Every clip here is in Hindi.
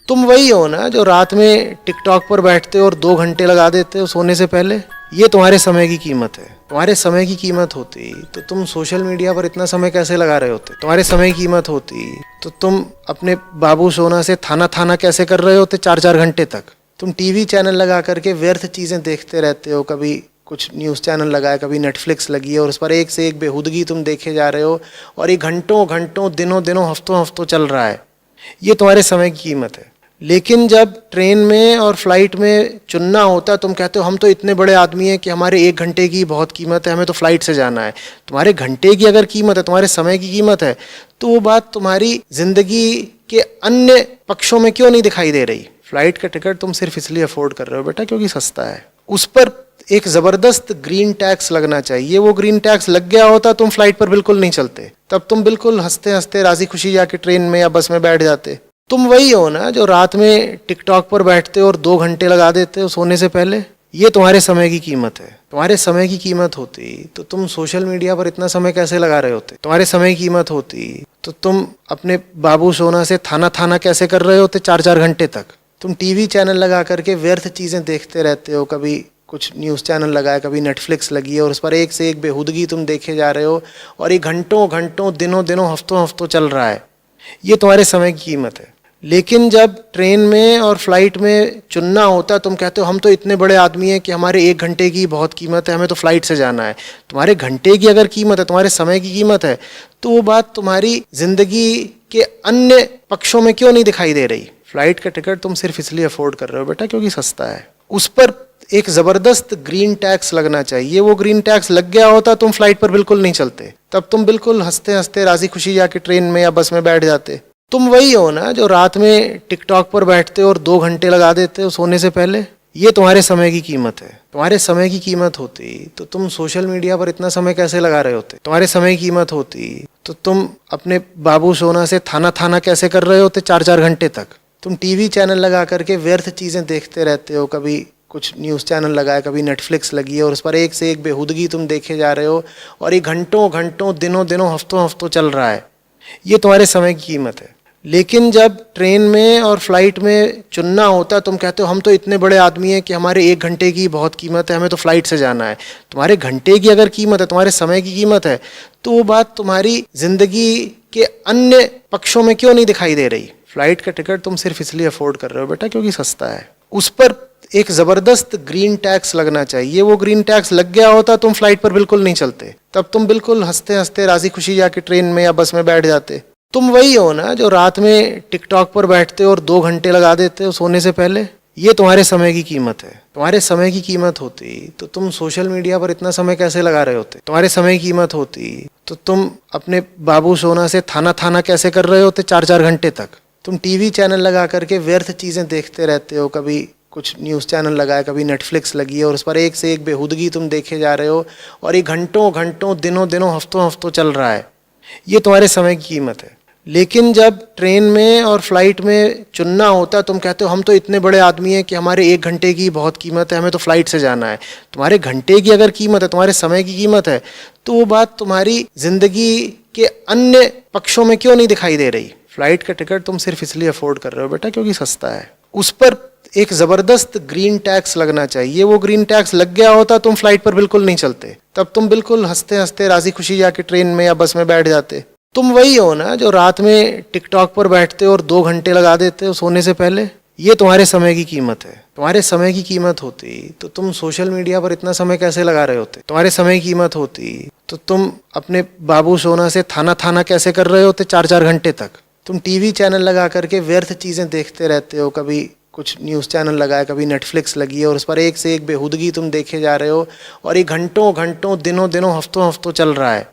तुम वही हो ना जो रात में टिकटॉक पर बैठते हो और 2 घंटे लगा देते हो सोने से पहले। ये तुम्हारे समय की कीमत है। तुम्हारे समय की कीमत होती तो तुम सोशल मीडिया पर इतना समय कैसे लगा रहे होते। तुम्हारे समय की कीमत होती तो तुम अपने बाबू सोना से थाना थाना कैसे कर रहे होते 4-4 घंटे तक। तुम टीवी चैनल लगा करके व्यर्थ चीज़ें देखते रहते हो। कभी कुछ न्यूज़ चैनल लगाया, कभी नेटफ्लिक्स लगी है और उस पर एक से एक बेहुदगी तुम देखे जा रहे हो और ये घंटों घंटों दिनों दिनों हफ्तों हफ्तों चल रहा है। ये तुम्हारे समय की कीमत है। लेकिन जब ट्रेन में और फ्लाइट में चुनना होता तुम कहते हो हम तो इतने बड़े आदमी हैं कि हमारे 1 घंटे की बहुत कीमत है, हमें तो फ्लाइट से जाना है। तुम्हारे घंटे की अगर कीमत है, तुम्हारे समय की कीमत है, तो वो बात तुम्हारी जिंदगी के अन्य पक्षों में क्यों नहीं दिखाई दे रही। फ्लाइट का टिकट तुम सिर्फ इसलिए अफोर्ड कर रहे हो बेटा क्योंकि सस्ता है। उस पर एक जबरदस्त ग्रीन टैक्स लगना चाहिए। वो ग्रीन टैक्स लग गया होता तुम फ्लाइट पर बिल्कुल नहीं चलते। तब तुम बिल्कुल हंसते हंसते राजी खुशी जाके ट्रेन में या बस में बैठ जाते। तुम वही हो ना जो रात में टिकटॉक पर बैठते हो और 2 घंटे लगा देते हो सोने से पहले। ये तुम्हारे समय की कीमत है। तुम्हारे समय की कीमत होती तो तुम सोशल मीडिया पर इतना समय कैसे लगा रहे होते। तुम्हारे समय की कीमत होती तो तुम अपने बाबू सोना से थाना थाना कैसे कर रहे होते 4-4 घंटे तक। तुम टीवी चैनल लगा करके व्यर्थ चीज़ें देखते रहते हो। कभी कुछ न्यूज़ चैनल लगाया, कभी नेटफ्लिक्स लगी है और उस पर एक से एक बेहुदगी तुम देखे जा रहे हो और ये घंटों घंटों दिनों दिनों हफ्तों हफ्तों चल रहा है। ये तुम्हारे समय की कीमत है। लेकिन जब ट्रेन में और फ्लाइट में चुनना होता तुम कहते हो हम तो इतने बड़े आदमी हैं कि हमारे 1 घंटे की बहुत कीमत है, हमें तो फ्लाइट से जाना है। तुम्हारे घंटे की अगर कीमत है, तुम्हारे समय की कीमत है, तो वो बात तुम्हारी जिंदगी के अन्य पक्षों में क्यों नहीं दिखाई दे रही। फ्लाइट का टिकट तुम सिर्फ इसलिए अफोर्ड कर रहे हो बेटा क्योंकि सस्ता है। उस पर एक जबरदस्त ग्रीन टैक्स लगना चाहिए। वो ग्रीन टैक्स लग गया होता तुम फ्लाइट पर बिल्कुल नहीं चलते। तब तुम बिल्कुल हंसते हंसते राजी खुशी जाके ट्रेन में या बस में बैठ जाते। तुम वही हो ना जो रात में टिकटॉक पर बैठते हो और 2 घंटे लगा देते हो सोने से पहले। ये तुम्हारे समय की कीमत है। तुम्हारे समय की कीमत होती तो तुम सोशल मीडिया पर इतना समय कैसे लगा रहे होते। तुम्हारे समय की कीमत होती तो तुम अपने बाबू सोना से थाना थाना कैसे कर रहे होते 4-4 घंटे तक। तुम टीवी चैनल लगा करके व्यर्थ चीज़ें देखते रहते हो। कभी कुछ न्यूज़ चैनल लगाया, कभी नेटफ्लिक्स लगी है और उस पर एक से एक बेहुदगी तुम देखे जा रहे हो और ये घंटों घंटों दिनों दिनों हफ्तों हफ्तों चल रहा है। ये तुम्हारे समय की कीमत है। लेकिन जब ट्रेन में और फ्लाइट में चुनना होता तुम कहते हो हम तो इतने बड़े आदमी हैं कि हमारे 1 घंटे की बहुत कीमत है, हमें तो फ्लाइट से जाना है। तुम्हारे घंटे की अगर कीमत है, तुम्हारे समय की कीमत है, तो वो बात तुम्हारी जिंदगी के अन्य पक्षों में क्यों नहीं दिखाई दे रही। फ्लाइट का टिकट तुम सिर्फ इसलिए अफोर्ड कर रहे हो बेटा क्योंकि सस्ता है। उस पर एक जबरदस्त ग्रीन टैक्स लगना चाहिए। वो ग्रीन टैक्स लग गया होता तुम फ्लाइट पर बिल्कुल नहीं चलते। तब तुम बिल्कुल हंसते हंसते राजी खुशी जाके ट्रेन में या बस में बैठ जाते। तुम वही हो ना जो रात में टिकटॉक पर बैठते हो और 2 घंटे लगा देते हो सोने से पहले। ये तुम्हारे समय की कीमत है। तुम्हारे समय की कीमत होती तो तुम सोशल मीडिया पर इतना समय कैसे लगा रहे होते। तुम्हारे समय की कीमत होती तो तुम अपने बाबू सोना से थाना थाना कैसे कर रहे होते 4-4 घंटे तक। तुम टीवी चैनल लगा करके व्यर्थ चीज़ें देखते रहते हो। कभी कुछ न्यूज़ चैनल लगाया, कभी नेटफ्लिक्स लगी है और उस पर एक से एक बेहुदगी तुम देखे जा रहे हो और ये घंटों घंटों दिनों दिनों हफ्तों हफ्तों चल रहा है। ये तुम्हारे समय की कीमत है। लेकिन जब ट्रेन में और फ्लाइट में चुनना होता तुम कहते हो हम तो इतने बड़े आदमी हैं कि हमारे 1 घंटे की बहुत कीमत है, हमें तो फ्लाइट से जाना है। तुम्हारे घंटे की अगर कीमत है, तुम्हारे समय की कीमत है, तो वो बात तुम्हारी जिंदगी के अन्य पक्षों में क्यों नहीं दिखाई दे रही। फ्लाइट का टिकट तुम सिर्फ इसलिए अफोर्ड कर रहे हो बेटा क्योंकि सस्ता है। उस पर एक जबरदस्त ग्रीन टैक्स लगना चाहिए। वो ग्रीन टैक्स लग गया होता तुम फ्लाइट पर बिल्कुल नहीं चलते। तब तुम बिल्कुल हंसते हंसते राजी खुशी जाके ट्रेन में या बस में बैठ जाते। तुम वही हो ना जो रात में टिकटॉक पर बैठते हो और 2 घंटे लगा देते हो सोने से पहले। ये तुम्हारे समय की कीमत है। तुम्हारे समय की कीमत होती तो तुम सोशल मीडिया पर इतना समय कैसे लगा रहे होते। तुम्हारे समय की कीमत होती तो तुम अपने बाबू सोना से थाना थाना कैसे कर रहे होते 4-4 घंटे तक। तुम टीवी चैनल लगा करके व्यर्थ चीज़ें देखते रहते हो। कभी कुछ न्यूज़ चैनल लगाया, कभी नेटफ्लिक्स लगी है और उस पर एक से एक बेहुदगी तुम देखे जा रहे हो और ये घंटों घंटों दिनों दिनों हफ्तों हफ्तों चल रहा है।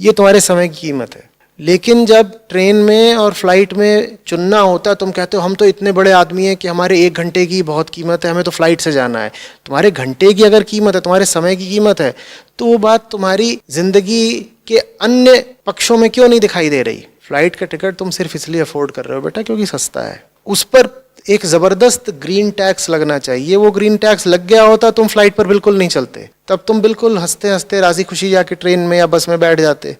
ये तुम्हारे समय की कीमत है। लेकिन जब ट्रेन में और फ्लाइट में चुनना होता तुम कहते हो हम तो इतने बड़े आदमी हैं कि हमारे 1 घंटे की बहुत कीमत है, हमें तो फ्लाइट से जाना है। तुम्हारे घंटे की अगर कीमत है, तुम्हारे समय की कीमत है, तो वो बात तुम्हारी जिंदगी के अन्य पक्षों में क्यों नहीं दिखाई दे रही। फ्लाइट का टिकट तुम सिर्फ इसलिए अफोर्ड कर रहे हो बेटा क्योंकि सस्ता है। उस पर एक जबरदस्त ग्रीन टैक्स लगना चाहिए। वो ग्रीन टैक्स लग गया होता तुम फ्लाइट पर बिल्कुल नहीं चलते। तब तुम बिल्कुल हंसते हंसते राजी खुशी जाके ट्रेन में या बस में बैठ जाते।